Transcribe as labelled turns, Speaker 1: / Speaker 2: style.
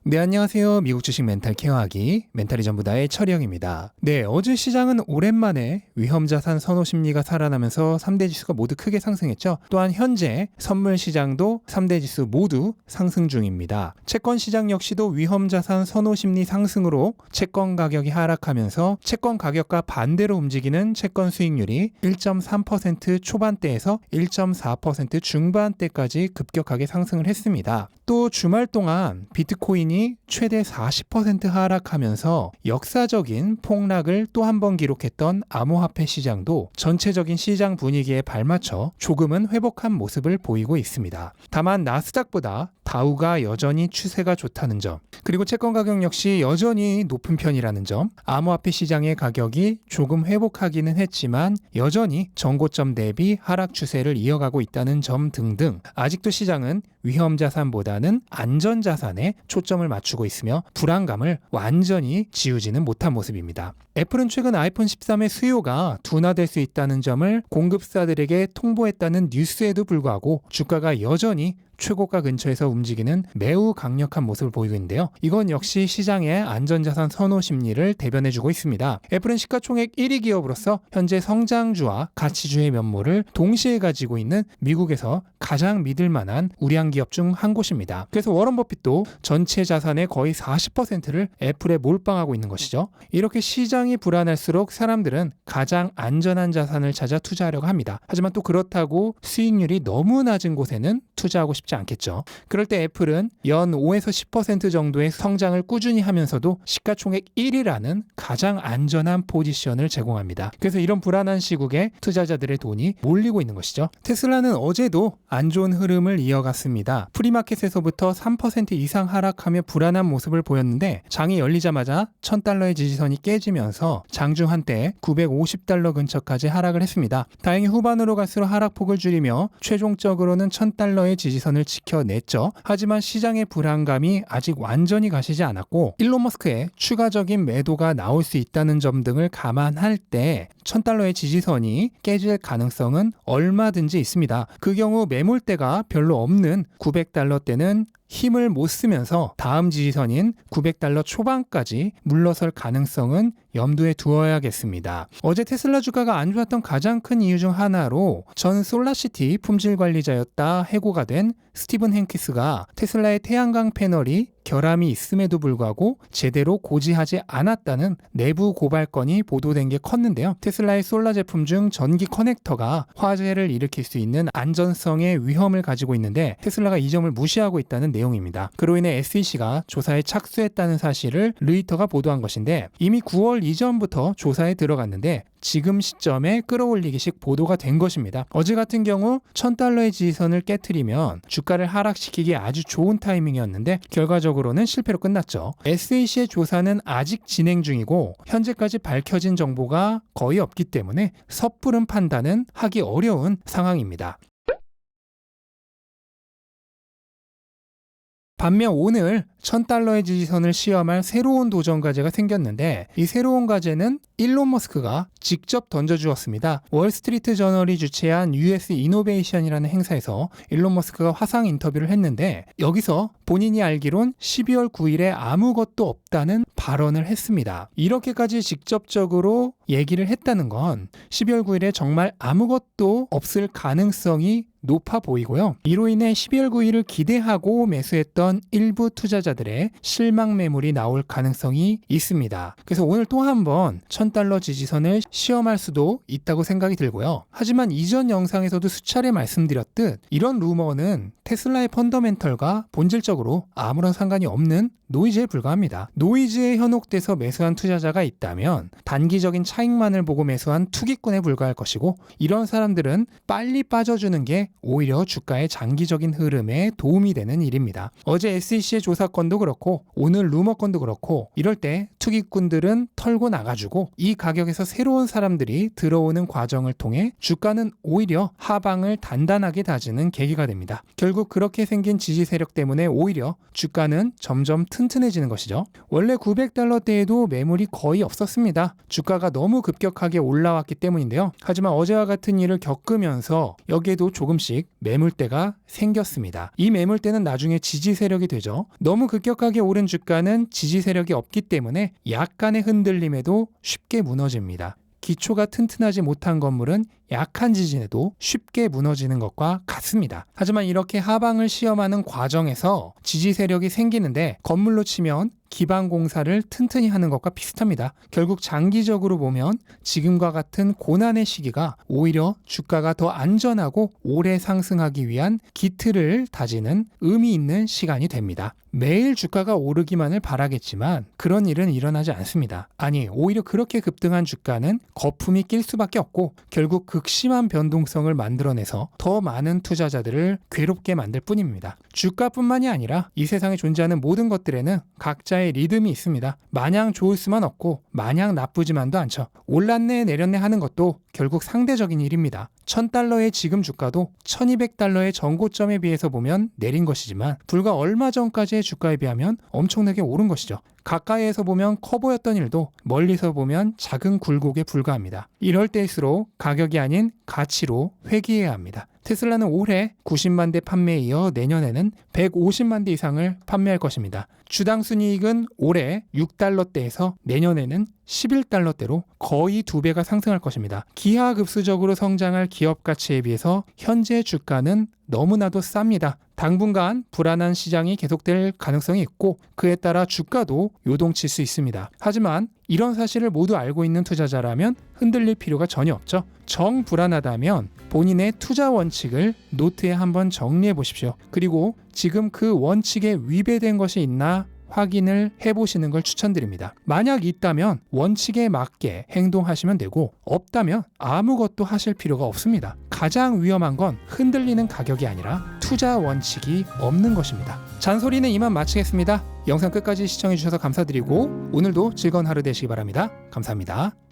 Speaker 1: 네, 안녕하세요. 미국 주식 멘탈 케어하기 멘탈이 전부다의 철영입니다. 네, 어제 시장은 오랜만에 위험자산 선호 심리가 살아나면서 3대 지수가 모두 크게 상승했죠. 또한 현재 선물 시장도 3대 지수 모두 상승 중입니다. 채권 시장 역시도 위험자산 선호 심리 상승으로 채권 가격이 하락하면서 채권 가격과 반대로 움직이는 채권 수익률이 1.3% 초반대에서 1.4% 중반대까지 급격하게 상승을 했습니다. 또 주말 동안 비트코인이 최대 40% 하락하면서 역사적인 폭락을 또 한 번 기록했던 암호화폐 시장도 전체적인 시장 분위기에 발맞춰 조금은 회복한 모습을 보이고 있습니다. 다만 나스닥보다 다우가 여전히 추세가 좋다는 점, 그리고 채권 가격 역시 여전히 높은 편이라는 점, 암호화폐 시장의 가격이 조금 회복하기는 했지만 여전히 전고점 대비 하락 추세를 이어가고 있다는 점 등등 아직도 시장은 위험자산보다는 안전자산에 초점을 맞추고 있으며 불안감을 완전히 지우지는 못한 모습입니다. 애플은 최근 아이폰 13의 수요가 둔화될 수 있다는 점을 공급사들에게 통보했다는 뉴스에도 불구하고 주가가 여전히 최고가 근처에서 움직이는 매우 강력한 모습을 보이고 있는데요. 이건 역시 시장의 안전자산 선호 심리를 대변해주고 있습니다. 애플은 시가총액 1위 기업으로서 현재 성장주와 가치주의 면모를 동시에 가지고 있는 미국에서 가장 믿을 만한 우량 기업 중 한 곳입니다. 그래서 워런 버핏도 전체 자산의 거의 40%를 애플에 몰빵하고 있는 것이죠. 이렇게 시장이 불안할수록 사람들은 가장 안전한 자산을 찾아 투자하려고 합니다. 하지만 또 그렇다고 수익률이 너무 낮은 곳에는 투자하고 싶지 않겠죠. 그럴 때 애플은 연 5에서 10% 정도의 성장을 꾸준히 하면서도 시가총액 1위라는 가장 안전한 포지션을 제공합니다. 그래서 이런 불안한 시국에 투자자들의 돈이 몰리고 있는 것이죠. 테슬라는 어제도 안 좋은 흐름을 이어갔습니다. 프리마켓에서부터 3% 이상 하락하며 불안한 모습을 보였는데 장이 열리자마자 $1,000의 지지선이 깨지면서 장중 한때 $950 근처까지 하락을 했습니다. 다행히 후반으로 갈수록 하락폭을 줄이며 최종적으로는 $1,000의 지지선을 지켜냈죠. 하지만 시장의 불안감이 아직 완전히 가시지 않았고 일론 머스크의 추가적인 매도가 나올 수 있다는 점 등을 감안할 때 $1,000의 지지선이 깨질 가능성은 얼마든지 있습니다. 그 경우 매물대가 별로 없는 $900대는 힘을 못 쓰면서 다음 지지선인 $900 초반까지 물러설 가능성은 염두에 두어야겠습니다. 어제 테슬라 주가가 안 좋았던 가장 큰 이유 중 하나로 전 솔라시티 품질 관리자였다 해고가 된 스티븐 행키스가 테슬라의 태양광 패널이 결함이 있음에도 불구하고 제대로 고지하지 않았다는 내부 고발건이 보도된 게 컸는데요. 테슬라의 솔라 제품 중 전기 커넥터가 화재를 일으킬 수 있는 안전성의 위험을 가지고 있는데 테슬라가 이 점을 무시하고 있다는 내용입니다. 그로 인해 SEC가 조사에 착수했다는 사실을 르이터가 보도한 것인데 이미 9월 이전부터 조사에 들어갔는데 지금 시점에 끌어올리기식 보도가 된 것입니다. 어제 같은 경우 $1,000의 지지선을 깨트리면 주가를 하락시키기 아주 좋은 타이밍이었는데 결과적으로는 실패로 끝났죠. SEC의 조사는 아직 진행 중이고 현재까지 밝혀진 정보가 거의 없기 때문에 섣부른 판단은 하기 어려운 상황입니다. 반면 오늘 $1,000의 지지선을 시험할 새로운 도전 과제가 생겼는데 이 새로운 과제는 일론 머스크가 직접 던져주었습니다. 월스트리트 저널이 주최한 US 이노베이션이라는 행사에서 일론 머스크가 화상 인터뷰를 했는데 여기서 본인이 알기론 12월 9일에 아무것도 없다는 발언을 했습니다. 이렇게까지 직접적으로 얘기를 했다는 건 12월 9일에 정말 아무것도 없을 가능성이 높아 보이고요. 이로 인해 12월 9일을 기대하고 매수했던 일부 투자자들의 실망 매물이 나올 가능성이 있습니다. 그래서 오늘 또 한 번 $1,000 지지선을 시험할 수도 있다고 생각이 들고요. 하지만 이전 영상에서도 수차례 말씀드렸듯 이런 루머는 테슬라의 펀더멘털과 본질적으로 아무런 상관이 없는 노이즈에 불과합니다. 노이즈에 현혹돼서 매수한 투자자가 있다면 단기적인 차익만을 보고 매수한 투기꾼에 불과할 것이고 이런 사람들은 빨리 빠져주는 게 오히려 주가의 장기적인 흐름에 도움이 되는 일입니다. 어제 SEC의 조사건도 그렇고 오늘 루머건도 그렇고 이럴 때 투기꾼들은 털고 나가주고 이 가격에서 새로운 사람들이 들어오는 과정을 통해 주가는 오히려 하방을 단단하게 다지는 계기가 됩니다. 결국 그렇게 생긴 지지 세력 때문에 오히려 주가는 점점 튼튼해지는 것이죠. 원래 $900대에도 매물이 거의 없었습니다. 주가가 너무 급격하게 올라왔기 때문인데요. 하지만 어제와 같은 일을 겪으면서 여기에도 조금 조금씩 매물대가 생겼습니다. 이 매물대는 나중에 지지 세력이 되죠. 너무 급격하게 오른 주가는 지지 세력이 없기 때문에 약간의 흔들림에도 쉽게 무너집니다. 기초가 튼튼하지 못한 건물은 약한 지진에도 쉽게 무너지는 것과 같습니다. 하지만 이렇게 하방을 시험하는 과정에서 지지 세력이 생기는데 건물로 치면 기반 공사를 튼튼히 하는 것과 비슷합니다. 결국 장기적으로 보면 지금과 같은 고난의 시기가 오히려 주가가 더 안전하고 오래 상승하기 위한 기틀을 다지는 의미 있는 시간이 됩니다. 매일 주가가 오르기만을 바라겠지만 그런 일은 일어나지 않습니다. 아니, 오히려 그렇게 급등한 주가는 거품이 낄 수밖에 없고 결국 극심한 변동성을 만들어내서 더 많은 투자자들을 괴롭게 만들 뿐입니다. 주가뿐만이 아니라 이 세상에 존재하는 모든 것들에는 각자의 리듬이 있습니다. 마냥 좋을 수만 없고 마냥 나쁘지만도 않죠. 올랐네 내렸네 하는 것도 결국 상대적인 일입니다. $1,000의 지금 주가도 $1,200의 전고점에 비해서 보면 내린 것이지만 불과 얼마 전까지의 주가에 비하면 엄청나게 오른 것이죠. 가까이에서 보면 커 보였던 일도 멀리서 보면 작은 굴곡에 불과합니다. 이럴 때일수록 가격이 아닌 가치로 회귀해야 합니다. 테슬라는 올해 90만 대 판매에 이어 내년에는 150만 대 이상을 판매할 것입니다. 주당 순이익은 올해 $6대에서 내년에는 $11대로 거의 2배가 상승할 것입니다. 기하급수적으로 성장할 기업 가치에 비해서 현재 주가는 너무나도 쌉니다. 당분간 불안한 시장이 계속될 가능성이 있고 그에 따라 주가도 요동칠 수 있습니다. 하지만 이런 사실을 모두 알고 있는 투자자라면 흔들릴 필요가 전혀 없죠. 정 불안하다면 본인의 투자 원칙을 노트에 한번 정리해 보십시오. 그리고 지금 그 원칙에 위배된 것이 있나 확인을 해보시는 걸 추천드립니다. 만약 있다면 원칙에 맞게 행동하시면 되고 없다면 아무것도 하실 필요가 없습니다. 가장 위험한 건 흔들리는 가격이 아니라 투자 원칙이 없는 것입니다. 잔소리는 이만 마치겠습니다. 영상 끝까지 시청해주셔서 감사드리고 오늘도 즐거운 하루 되시기 바랍니다. 감사합니다.